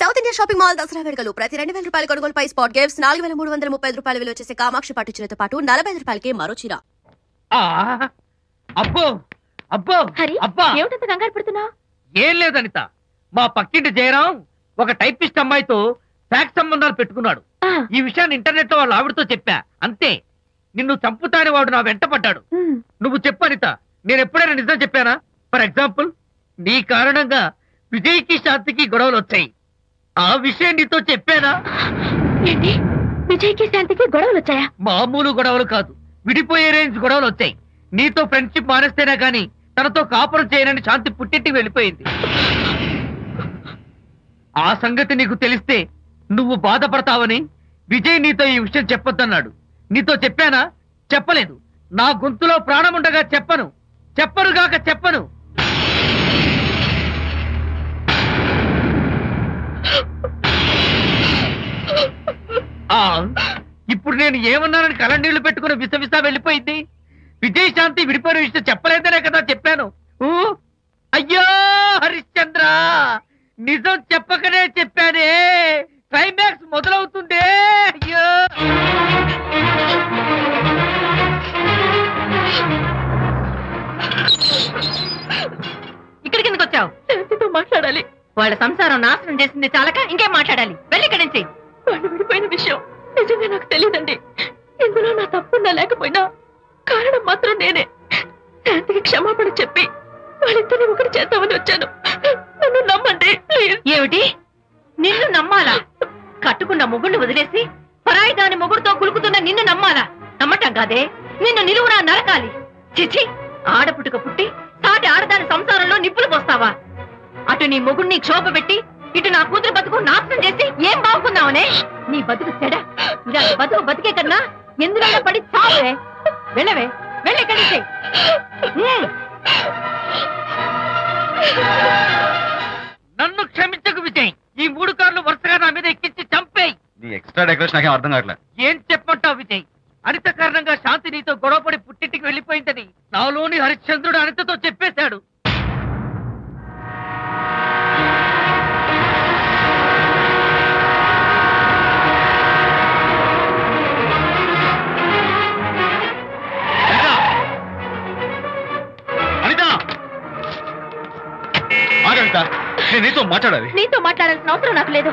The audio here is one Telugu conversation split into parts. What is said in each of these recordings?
South India shopping mall Dasara వేడుకలు ప్రతి 2000 రూపాయల కొనుగోలుపై స్పాట్ గిఫ్ట్స్ 4335 రూపాయల విలువ చేసే కామాక్షి పట్టు చీరతో పాటు 45 రూపాయలకి మరో చీర. అబ్బో అబ్బో అబ్బా ఏమిటంత కంగారు పడుతున్నావు? ఏం లేదు అనిత, మా పక్కింటి జయరాం ఒక టైపిస్ట్ అమ్మాయితో ఫ్యాక్స్ సంబంధాలు పెట్టుకున్నాడు. ఈ విషయాన్ని ఇంటర్నెట్ లో వాళ్ళ ఆవిడతో చెప్పా, అంతే. నిన్ను చంపుతాని వాడు నా వెంట పడ్డాడు. నువ్వు చెప్పు అనిత, నేను ఎప్పుడైనా నిజం చెప్పానా? ఫర్ ఎగ్జాంపుల్, నీ కారణంగా విజయ్కి శాంతికి గొడవలు వచ్చాయి. ఆ విషయం నీతో చెప్పానా? ఏంటి, విజయ్కి శాంతికి గొడవలు వచ్చాయా? మామూలు గొడవలు కాదు, విడిపోయే రేంజ్ గొడవలు వచ్చాయి. నీతో ఫ్రెండ్షిప్ మానేస్తేనే గాని తనతో కాపురం చేయనని శాంతి పుట్టింటికి వెళ్ళిపోయింది. ఆ సంగతి నీకు తెలిస్తే నువ్వు బాధపడతావని విజయ్ నీతో ఈ విషయం చెప్పొద్దన్నాడు. నీతో చెప్పానా? చెప్పలేదు. నా గొంతులో ప్రాణముండగా చెప్పను, చెప్పనుగాక చెప్పను. ఇప్పుడు నేను ఏమన్నానని కళ్ళనీళ్లు పెట్టుకుని విసవిసా వెళ్ళిపోయింది. విజయ్ శాంతి విడిపోయిన విషయం చెప్పలేదనే కదా చెప్పాను. అయ్యో హరిశ్చంద్ర, నిజం చెప్పకనే చెప్పానే, క్లైమాక్స్ మొదలవుతుందే. అయ్యో ఇక్కడికి ఎందుకు వచ్చావు? శాంతితో మాట్లాడాలి. వాళ్ళ సంసారం నాశనం చేసింది చాలక ఇంకేం మాట్లాడాలి? వెళ్ళి ఇక్కడి నుంచి. వాళ్ళు విడిపోయిన విషయం నిజంగా నాకు తెలియదండి. ఇందులో నా తప్పున్నా లేకపోయినా కారణం మాత్రం నేనే. శాంతికి క్షమాపణ చెప్పి వాళ్ళిద్దరిని ఒకటి చేద్దామని వచ్చాను. నన్ను నమ్మండి ప్లీజ్. ఏమిటి, నిన్ను నమ్మాలా? కట్టుకున్న మొగుడిని వదిలేసి పరాయి దాని మొగుడుతో కులుకుతున్న నిన్ను నమ్మాలా? నమ్మటం కాదే, నిన్ను నిలువునా నరకాలి. చిచి, ఆడపుట్టుక పుట్టి సాటి ఆడదాని సంసారంలో నిప్పులు పోస్తావా? అటు నీ మొగుడిని క్షోభ పెట్టి ఇటు నా కూతురు బతుకు నాశనం చేసి ఏం బాగుకుందామనే? నీ బతుకు చెడ. ఇలాంటి బతుకు బతికే కన్నా ఎందులో పడి చావే. వెళ్ళవే, వెళ్ళెక్కడి. నన్ను క్షమించకు విజయ్. ఈ 3 కార్లు వరుసగా నా మీద ఎక్కించి చంపేయి. నీ ఎక్స్ట్రా డెకరేషన్ నాకేం అర్థం కావట్లేదు. ఏం చెప్పంటావు విజయ్? అనిత కారణంగా శాంతి నీతో గొడవపడి పుట్టింటికి వెళ్ళిపోయిందని నాలోని హరిశ్చంద్రుడు అనితతో చెప్పేశాడు. నీతో మాట్లాడాలి. నీతో మాట్లాడాల్సిన అవసరం నాకు లేదు.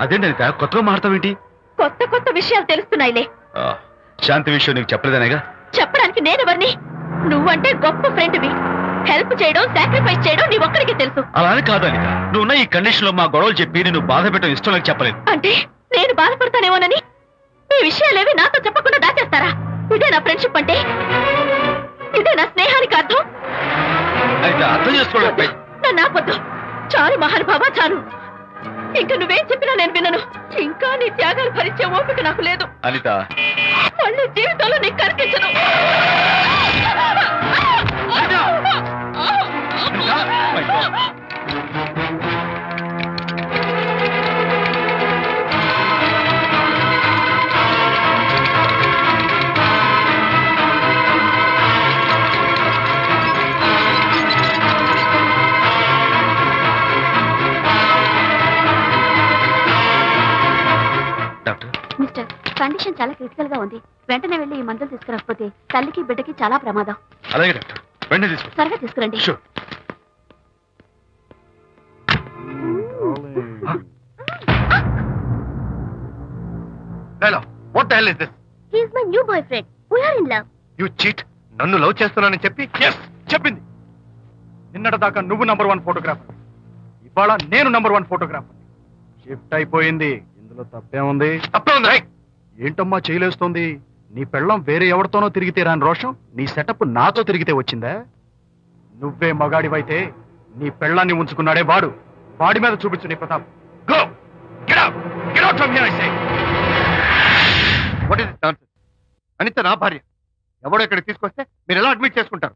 అదేంటి అనిత, కొత్తగా మాట్లాడతావేంటి? కొత్త కొత్త విషయాలు తెలుస్తున్నాయిలే. శాంతి విషయం నీకు చెప్పలేదనేగా? చెప్పడానికి నేనెవరిని? నువ్వంటే గొప్ప ఫ్రెండ్వి. హెల్ప్ చేయడం, సాక్రిఫైస్ చేయడం నీ ఒక్కడికి తెలుసు. అలానే కాదు అనిత, నువ్వున్న ఈ కండిషన్ లో మా గొడవలు చెప్పి నేను బాధ పెట్టడం ఇష్టం నాకు చెప్పలేదు. అంటే నేను బాధపడతానేమోనని ఈ విషయాలేవి నాతో చెప్పకుండా దాచేస్తారా? ఇదే నా ఫ్రెండ్షిప్ అంటే? ఇదే నా స్నేహానికి అర్థం? అయితే అర్థం చేసుకోవడం నన్ను ఆపొద్దు. చాలు మహానుభావా, చాలు. ఇంకా నువ్వేం చెప్పినా నేను వినను. ఇంకా నీ త్యాగాలు భరించే ఓపిక నాకు లేదు అనిత. మళ్ళీ జీవితంలో నీకు కనిపించను. మిస్టర్, కండిషన్ చాలా క్రిటికల్ గా ఉంది. వెంటనే వెళ్ళి ఈ మందులు తీసుకురాకపోతే తల్లికి బిడ్డకి చాలా ప్రమాదం. అలాగే డాక్టర్, వెంటనే తీసుకు. త్వరగా తీసుకురండి. What the hell is this? He is my new boyfriend. We are in love. You cheat. నన్ను లవ్ చేస్తున్నానని చెప్పి చెప్పింది. నిన్నటిదాకా నువ్వు నంబర్ 1 ఫోటోగ్రాఫర్, ఇవాళ నేను నంబర్ 1 ఫోటోగ్రాఫర్. షిఫ్ట్ అయిపోయింది. ఇందులో తప్పే ఉంది? ఏంటమ్మా చేయలేస్తోంది? నీ పెళ్ళం వేరే ఎవరితోనో తిరిగితే రాని రోషం నీ సెటప్ నాతో తిరిగితే వచ్చిందా? నువ్వే మగాడివైతే నీ పెళ్ళాన్ని ఉంచుకున్నాడే వాడు, వాడి మీద చూపించు నీ Pratap. Go! Get out! Get out from here, I say! What is this nonsense? Anitha నా భార్య. ఎవడో ఇక్కడికి తీసుకొస్తే మీరు ఎలా అడ్మిట్ చేసుకుంటారు?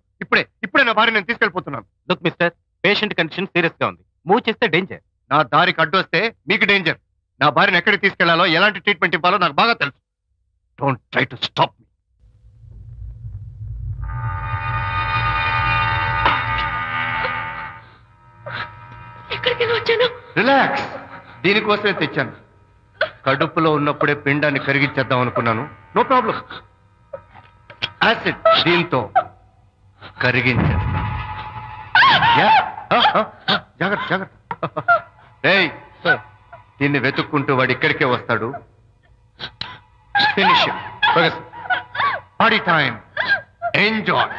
ఇప్పుడే నా భార్య నేను తీసుకెళ్ళిపోతున్నాను. Look mister, patient condition serious గా ఉంది. మూవ్ చేస్తే డేంజర్. నా దారికి అడ్డు వస్తే మీకు డేంజర్. నా భార్యను ఎక్కడికి తీసుకెళ్లాలో, ఎలాంటి ట్రీట్మెంట్ ఇవ్వాలో నాకు బాగా తెలుసు. Don't try to stop me. ఎక్కడికి వచ్చాను? రిలాక్స్. దీనికోసమే తెచ్చాను. కడుపులో ఉన్నప్పుడే పిండాన్ని కరిగించేద్దాం అనుకున్నాను. No problem. యాసిడ్ దీంతో కరిగించేస్తా. జాగ్రత్త జాగ్రత్త. ఏయ్, దీన్ని వెతుక్కుంటూ వాడు ఇక్కడికే వస్తాడు. Finish party time. Enjoy.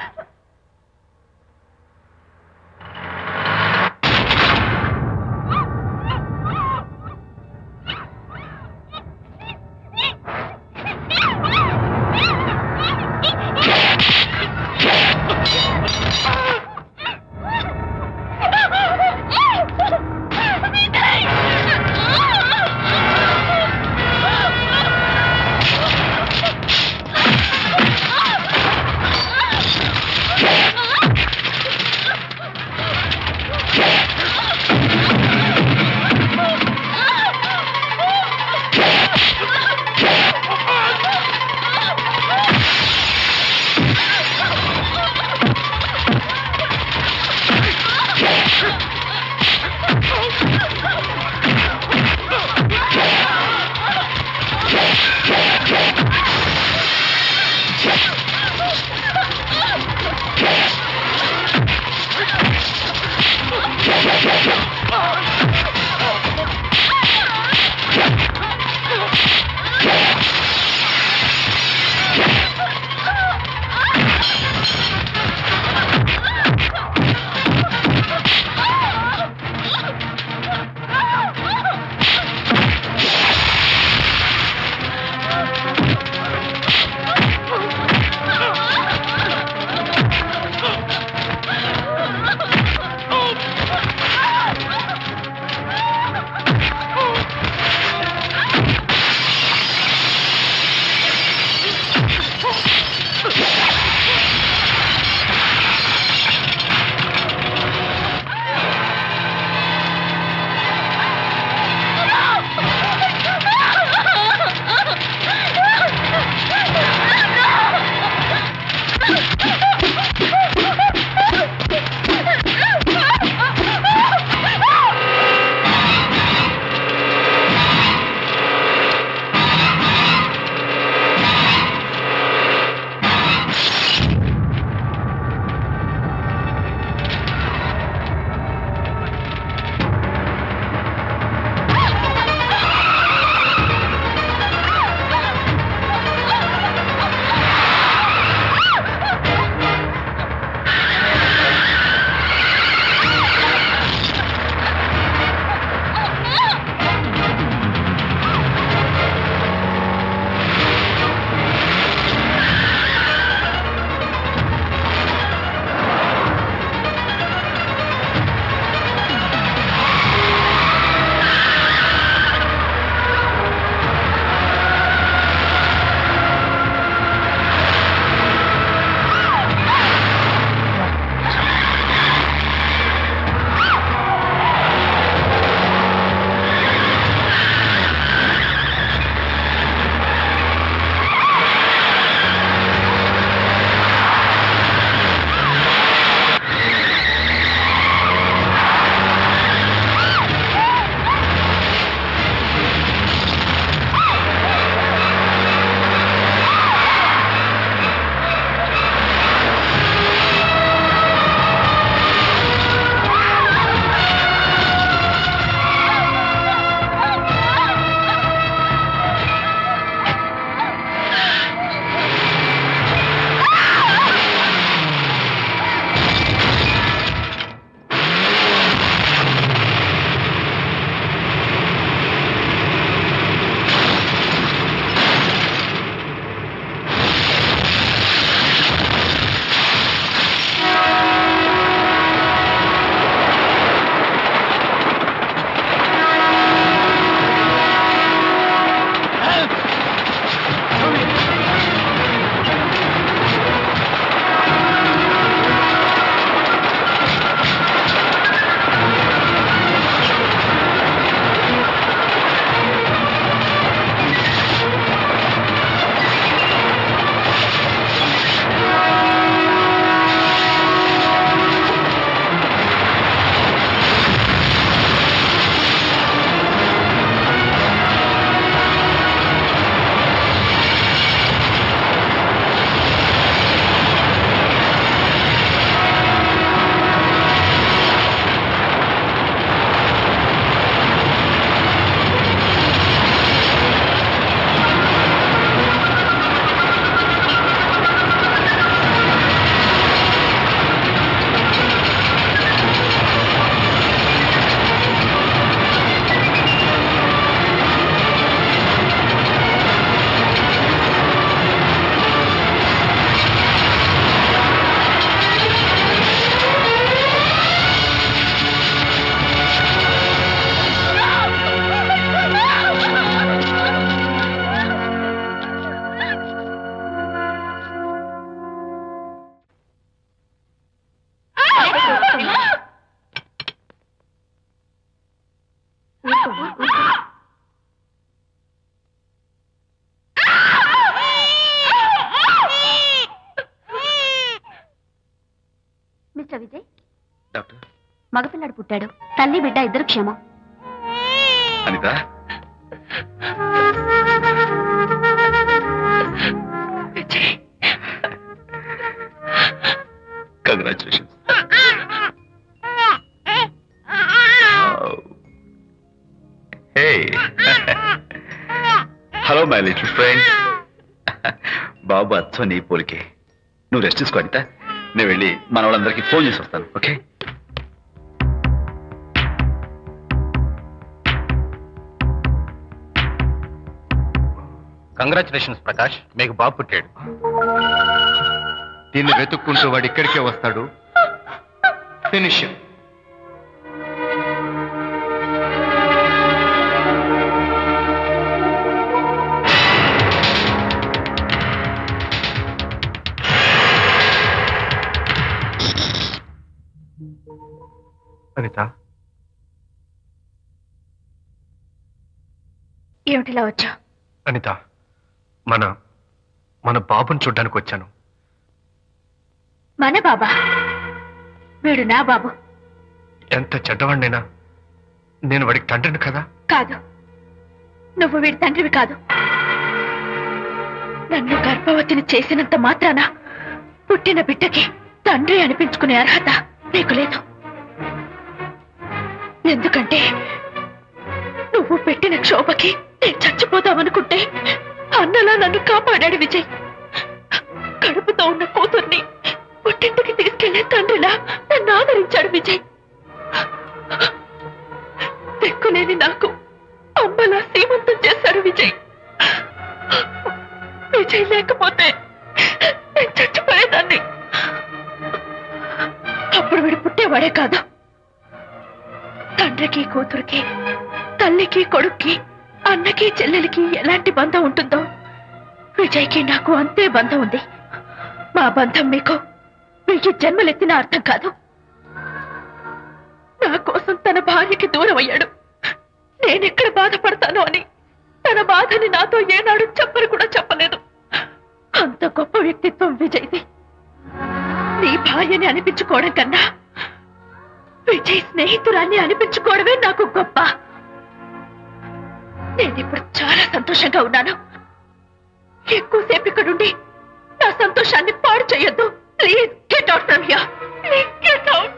Vijay? Doctor మగపిల్లాడు పుట్టాడు. తల్లి బిడ్డ ఇద్దరు క్షేమం. Anitha, congratulations. Hello my little friend. బాబు అచ్చో నీ పోలికే. నువ్వు రెస్ట్ తీసుకో అనిత. నేను వెళ్ళి మన వాళ్ళందరికీ ఫోన్ చేసి వస్తాను. ఓకే? కంగ్రాచులేషన్స్ ప్రకాష్, మీకు బాబు పుట్టాడు. దీన్ని వెతుక్కుంటూ వాడు ఇక్కడికే వస్తాడు. ఫినిష్. అనిత, ఏమిటిలా వచ్చా? అనిత, మన బాబుని చూడ్డానికి వచ్చాను. మన బాబా? వీడు నా బాబు. ఎంత చెడ్డవాడినైనా నేను వాడికి తండ్రిని కదా? కాదు, నువ్వు వీడి తండ్రివి కాదు. నన్ను గర్భవతిని చేసినంత మాత్రాన పుట్టిన బిడ్డకి తండ్రి అనిపించుకునే అర్హత నీకు లేదు. ఎందుకంటే నువ్వు పెట్టిన క్షోభకి నేను చచ్చిపోతావనుకుంటే అన్నలా నన్ను కాపాడాడు విజయ్. కడుపుతో ఉన్న కూతుర్ని పుట్టింటికి తీసుకెళ్లే తండ్రిలా నన్ను ఆదరించాడు విజయ్. దిక్కులేని నాకు అమ్మలా సీమంతం చేశాడు విజయ్. విజయ్ లేకపోతే నేను చచ్చిపోయేదాన్ని. అప్పుడు వీడు పుట్టేవాడే కాదు. తండ్రికి కూతురికి, తల్లికి కొడుక్కి, అన్నకి చెల్లెలికి ఎలాంటి బంధం ఉంటుందో విజయ్కి నాకు అంతే బంధం ఉంది. మా బంధం మీకు 1000 జన్మలెత్తిన అర్థం కాదు. నా కోసం తన భార్యకి దూరం అయ్యాడు. నేనెక్కడ బాధపడతానో అని తన బాధని నాతో ఏనాడు చెప్పని కూడా చెప్పలేదు. అంత గొప్ప వ్యక్తిత్వం విజయ్ది. నీ భార్యని అనిపించుకోవడం కన్నా విజయ్ స్నేహితురాన్ని అనిపించుకోవడమే నాకు గొప్ప. నేనిప్పుడు చాలా సంతోషంగా ఉన్నాను. ఎక్కువసేపు ఇక్కడుండి నా సంతోషాన్ని పాడు చేయొద్దు. Please get out from here. Please get out.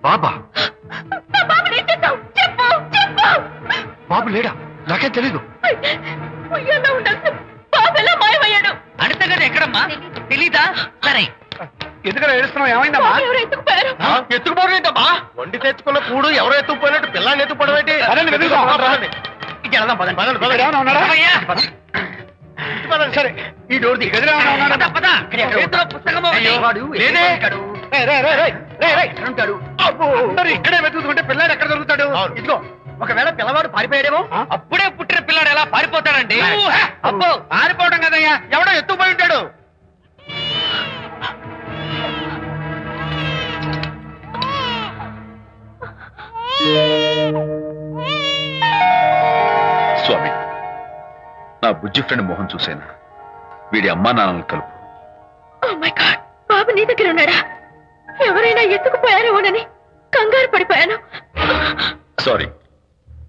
బాబా? బాబు లేడా? నాకేం తెలీదు. మాయమయ్యాడు. అడితే కదా ఎక్కడమ్మా? తెలీదా? సరే, ఎందుకలా ఏడుస్తున్నావు? ఏమైందమ్మా? ఎత్తుకుపోయారు. ఎత్తుకుపోవడం ఏంటమ్మా? వండి తెచ్చుకున్న కూడు ఎవరో ఎత్తుకుపోయినట్టు పిల్లాన్ని ఎత్తుకుపోవడం ఏంటి? ఏమన్నా ఉన్నాడా? సరే, ఈ డోర్ ది గదిలో ఏమన్నా ఉన్నాడా? చేతిలో పుస్తకమో అయ్యో, వాడు లేదే. అందరూ ఇక్కడే వెతుకుతుంటే పిల్లాడు ఎక్కడ దొరుకుతాడు? ఇదిగో, ఒకవేళ పిల్లవాడు పారిపోయాడేమో. అప్పుడే పుట్టిన పిల్లాడు ఎలా పారిపోతాడండి? అబ్బో, పారిపోవడం కదయ్యా, ఎవడో ఎత్తుకుపోయి ఉంటాడు. స్వామి, నా బుజ్జి ఫ్రెండ్ మోహన్ చూసేనా? వీడి అమ్మా నాన్నలు కలుపు. Oh my God, బాబు నీ దగ్గర ఉన్నాడా? ఎవరైనా ఎత్తుకుపోయారేమోనని కంగారు పడిపోయాను. సారీ,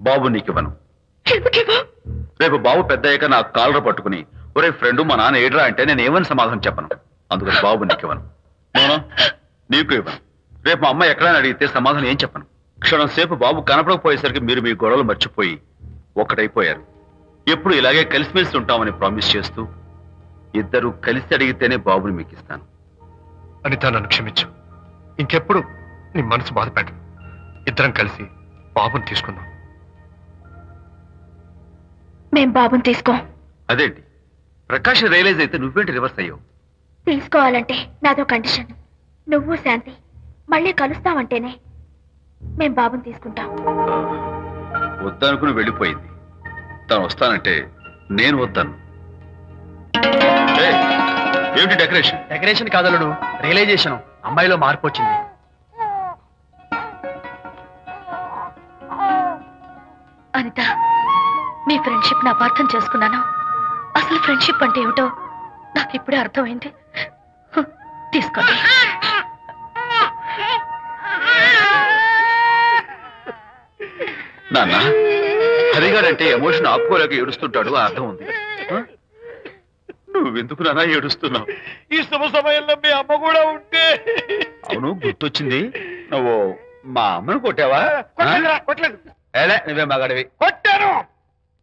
బాబు నీకివ్వను. ఎందుకేవో? రేపు బాబు పెద్దయ్యాక నా కాలర్ పట్టుకుని ఒరే ఫ్రెండ్ మా నాన్న ఏడ్రా అంటే నేను ఏమని సమాధానం చెప్పను. అందుకని బాబు నీకివ్వను. నోనో, నీకు ఇవ్వను. రేపు మా అమ్మ ఎక్కడైనా అడిగితే సమాధానం ఏం చెప్పను. క్షణం సేపు బాబు కనపడకపోయేసరికి మీరు మీ గొడవలు మర్చిపోయి ఒక్కటైపోయారు. ఎప్పుడు ఇలాగే కలిసిమెలిసి ఉంటామని ప్రామిస్ చేస్తూ ఇద్దరు కలిసి అడిగితేనే బాబుని మీకు ఇస్తాను. అనిత, నన్ను క్షమించు. ఇంకెప్పుడు నీ మనసు బాధపెట్టను. ఇద్దరం కలిసి బాబుని తీసుకుందాం. మేం బాబుని తీసుకో. అదేంటి ప్రకాష్ రియలైజ్ అయితే నువ్వేంటి రివర్స్ అయ్యావు? తీసుకోవాలంటే నాదో కండిషన్. నువ్వు శాంతి మళ్ళీ కలుస్తావంటేనే. మేము బాబుని తీసుకుంటాం. వద్దనుకుని వెళ్ళిపోయింది. తను వస్తానంటే నేను వద్దాను. ఏమిటి డెకరేషన్? Decoration కాదలుడు, realisation. అమ్మాయిలో మార్పు వచ్చింది. అనిత, మీ ఫ్రెండ్షిప్ ని అపార్థం చేసుకున్నాను. అసలు ఫ్రెండ్షిప్ అంటే ఏమిటో నాకు ఇప్పుడే అర్థమైంది. తీసుకోండి. నాన్న, హరిగారంటే ఎమోషన్ ఆపుకోలేక ఏడుస్తుంటాడు, అర్థం ఉంది. నువ్వెందుకు నాన్న ఏడుస్తున్నావు? ఈ శుభ సమయంలో మీ అమ్మ కూడా ఉంటే. అవును, గుర్తొచ్చింది. నువ్వు మా అమ్మను కొట్టావా? కొట్టలేదు. ఏలే, నువ్వే మగాడివి. కొట్టాను.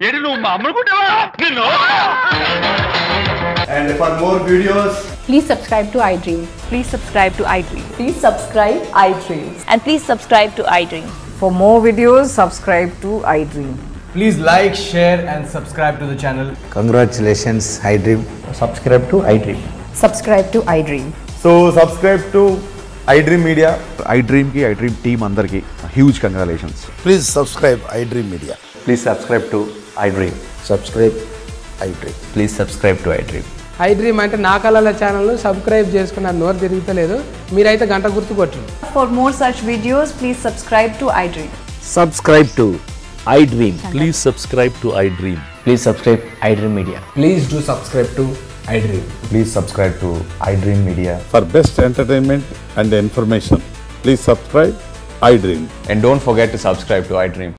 ఏడు, నువ్వు మా అమ్మను కొట్టావా? నిన్ను. And for more videos, please subscribe to iDream. Please subscribe to iDream. Please subscribe iDream. And please subscribe to iDream. For more videos, subscribe to iDream. please like, share and subscribe to the channel. Congratulations, iDream. Subscribe to iDream. Subscribe to iDream. So subscribe to iDream Media. iDream ki iDream team andarki huge congratulations. Please subscribe iDream Media. Please subscribe to iDream. Subscribe iDream. Please subscribe to iDream. iDream అంటే నా కళల ఛానల్ను సబ్స్క్రైబ్ చేసుకున్న నోరు తిరుగుతలేదు. మీరైతే గంట గుర్తు కొట్టండి. For more such videos, please subscribe to iDream. Subscribe to iDream. Please subscribe to iDream. Please subscribe iDream Media. Please do subscribe to iDream. Please subscribe to iDream Media. For best entertainment and information, please subscribe iDream. And don't forget to subscribe to iDream.